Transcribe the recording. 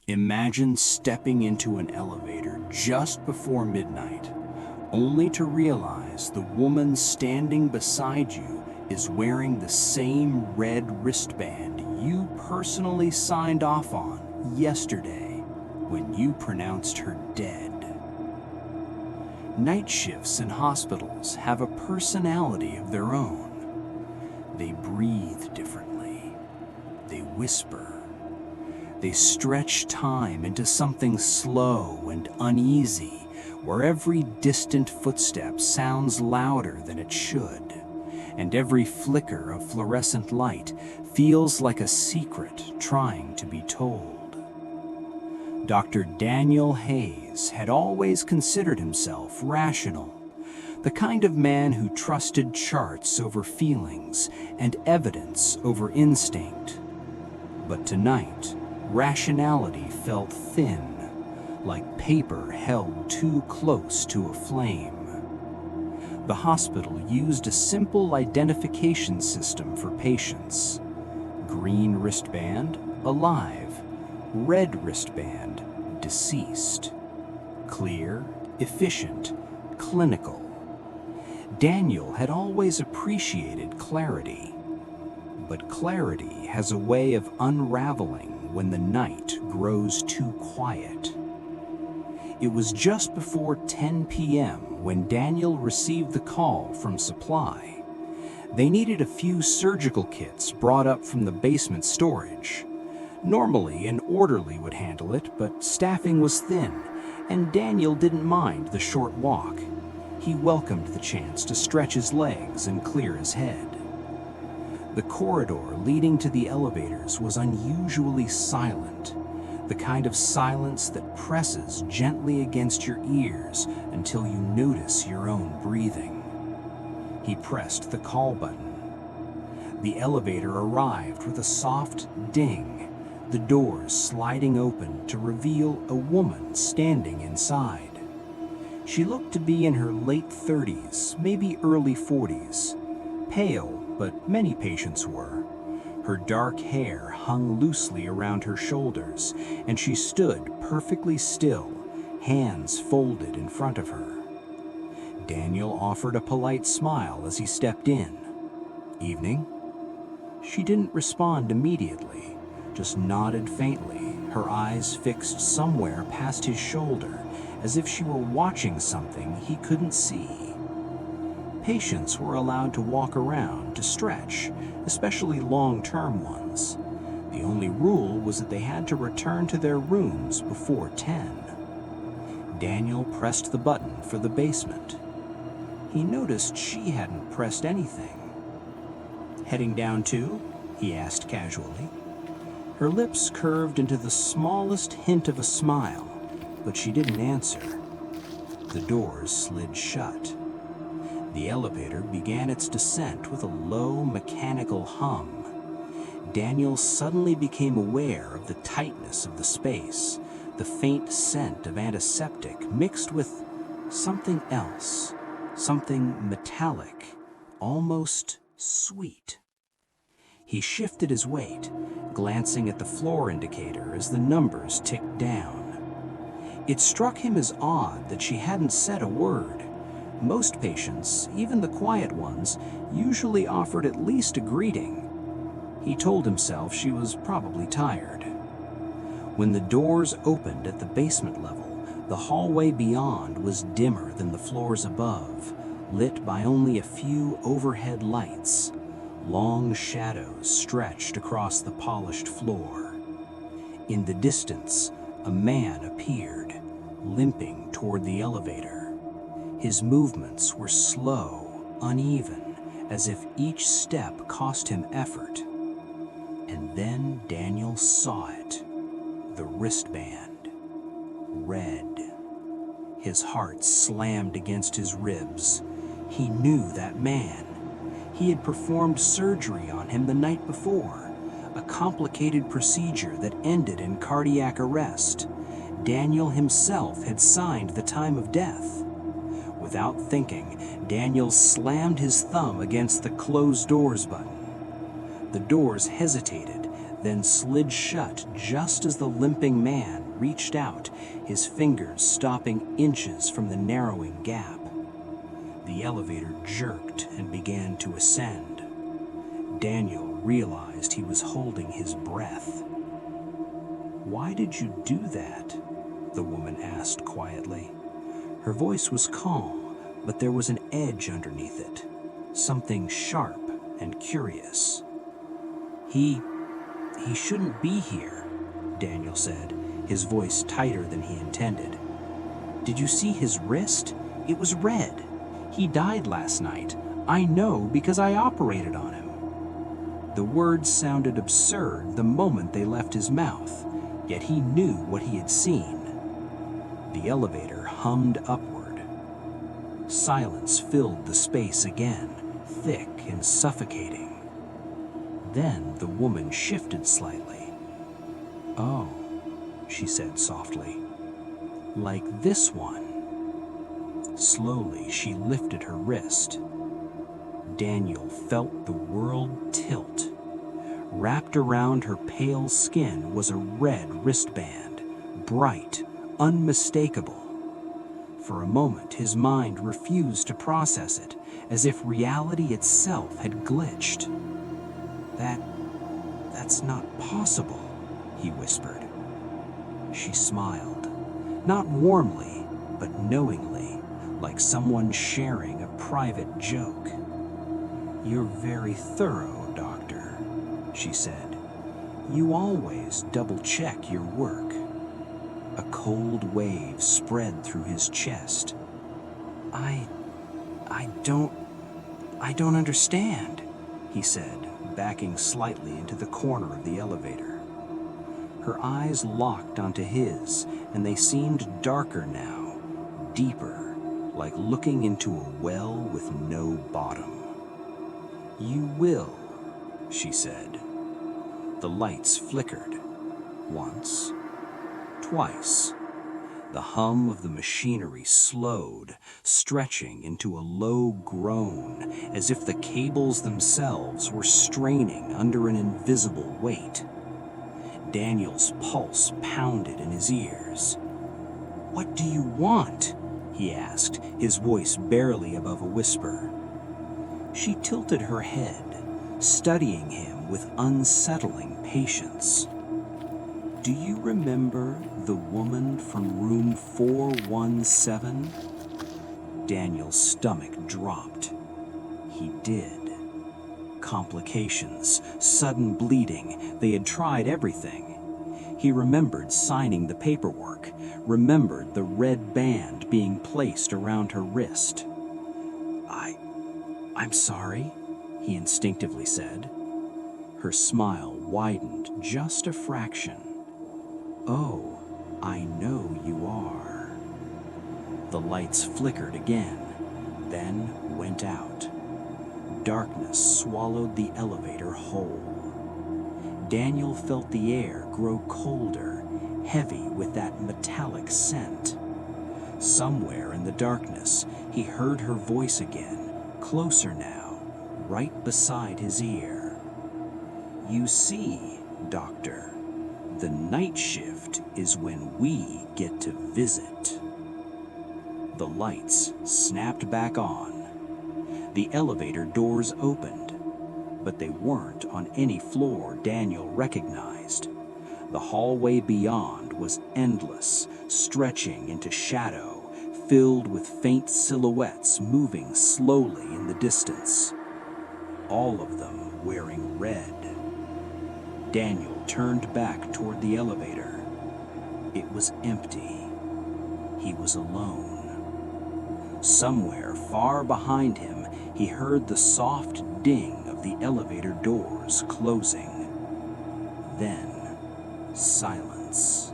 Imagine stepping into an elevator just before midnight, only to realize the woman standing beside you is wearing the same red wristband you personally signed off on yesterday when you pronounced her dead. Night shifts in hospitals have a personality of their own. They breathe differently. They whisper. They stretch time into something slow and uneasy, where every distant footstep sounds louder than it should, and every flicker of fluorescent light feels like a secret trying to be told. Dr. Daniel Hayes had always considered himself rational, the kind of man who trusted charts over feelings and evidence over instinct. But tonight, rationality felt thin, like paper held too close to a flame. The hospital used a simple identification system for patients. Green wristband, alive. Red wristband, deceased. Clear, efficient, clinical. Daniel had always appreciated clarity. But clarity has a way of unraveling when the night grows too quiet. It was just before 10 p.m. when Daniel received the call from supply. They needed a few surgical kits brought up from the basement storage. Normally, an orderly would handle it, but staffing was thin, and Daniel didn't mind the short walk. He welcomed the chance to stretch his legs and clear his head. The corridor leading to the elevators was unusually silent, the kind of silence that presses gently against your ears until you notice your own breathing. He pressed the call button. The elevator arrived with a soft ding, the doors sliding open to reveal a woman standing inside. She looked to be in her late 30s, maybe early 40s, pale, but many patients were. Her dark hair hung loosely around her shoulders, and she stood perfectly still, hands folded in front of her. Daniel offered a polite smile as he stepped in. "Evening?" She didn't respond immediately, just nodded faintly, her eyes fixed somewhere past his shoulder, as if she were watching something he couldn't see. Patients were allowed to walk around to stretch, especially long-term ones. The only rule was that they had to return to their rooms before 10. Daniel pressed the button for the basement. He noticed she hadn't pressed anything. "Heading down too?" he asked casually. Her lips curved into the smallest hint of a smile, but she didn't answer. The doors slid shut. The elevator began its descent with a low, mechanical hum. Daniel suddenly became aware of the tightness of the space, the faint scent of antiseptic mixed with something else, something metallic, almost sweet. He shifted his weight, glancing at the floor indicator as the numbers ticked down. It struck him as odd that she hadn't said a word. Most patients, even the quiet ones, usually offered at least a greeting. He told himself she was probably tired. When the doors opened at the basement level, the hallway beyond was dimmer than the floors above, lit by only a few overhead lights. Long shadows stretched across the polished floor. In the distance, a man appeared, limping toward the elevator. His movements were slow, uneven, as if each step cost him effort. And then Daniel saw it. The wristband. Red. His heart slammed against his ribs. He knew that man. He had performed surgery on him the night before, a complicated procedure that ended in cardiac arrest. Daniel himself had signed the time of death. Without thinking, Daniel slammed his thumb against the closed doors button. The doors hesitated, then slid shut just as the limping man reached out, his fingers stopping inches from the narrowing gap. The elevator jerked and began to ascend. Daniel realized he was holding his breath. "Why did you do that?" the woman asked quietly. Her voice was calm, but there was an edge underneath it, something sharp and curious. He shouldn't be here," Daniel said, his voice tighter than he intended. "Did you see his wrist? It was red. He died last night. I know because I operated on him." The words sounded absurd the moment they left his mouth, yet he knew what he had seen. The elevator hummed upward. Silence filled the space again, thick and suffocating. Then the woman shifted slightly. "Oh," she said softly, "like this one." Slowly, she lifted her wrist. Daniel felt the world tilt. Wrapped around her pale skin was a red wristband, bright, unmistakable. For a moment, his mind refused to process it, as if reality itself had glitched. That's not possible," he whispered. She smiled, not warmly, but knowingly, like someone sharing a private joke. "You're very thorough, Doctor," she said. "You always double-check your work." A cold wave spread through his chest. I don't understand," he said, backing slightly into the corner of the elevator. Her eyes locked onto his, and they seemed darker now, deeper, like looking into a well with no bottom. "You will," she said. The lights flickered. Once, twice. The hum of the machinery slowed, stretching into a low groan, as if the cables themselves were straining under an invisible weight. Daniel's pulse pounded in his ears. "What do you want?" he asked, his voice barely above a whisper. She tilted her head, studying him with unsettling patience. "Do you remember the woman from room 417? Daniel's stomach dropped. He did. Complications, sudden bleeding, they had tried everything. He remembered signing the paperwork, remembered the red band being placed around her wrist. I'm sorry," he instinctively said. Her smile widened just a fraction. "Oh, I know you are." The lights flickered again, then went out. Darkness swallowed the elevator whole. Daniel felt the air grow colder, heavy with that metallic scent. Somewhere in the darkness, he heard her voice again, closer now, right beside his ear. "You see, Doctor, the night shift is when we get to visit." The lights snapped back on. The elevator doors opened, but they weren't on any floor Daniel recognized. The hallway beyond was endless, stretching into shadow, filled with faint silhouettes moving slowly in the distance. All of them wearing red. Daniel turned back toward the elevator. It was empty. He was alone. Somewhere far behind him, he heard the soft ding of the elevator doors closing. Then, silence.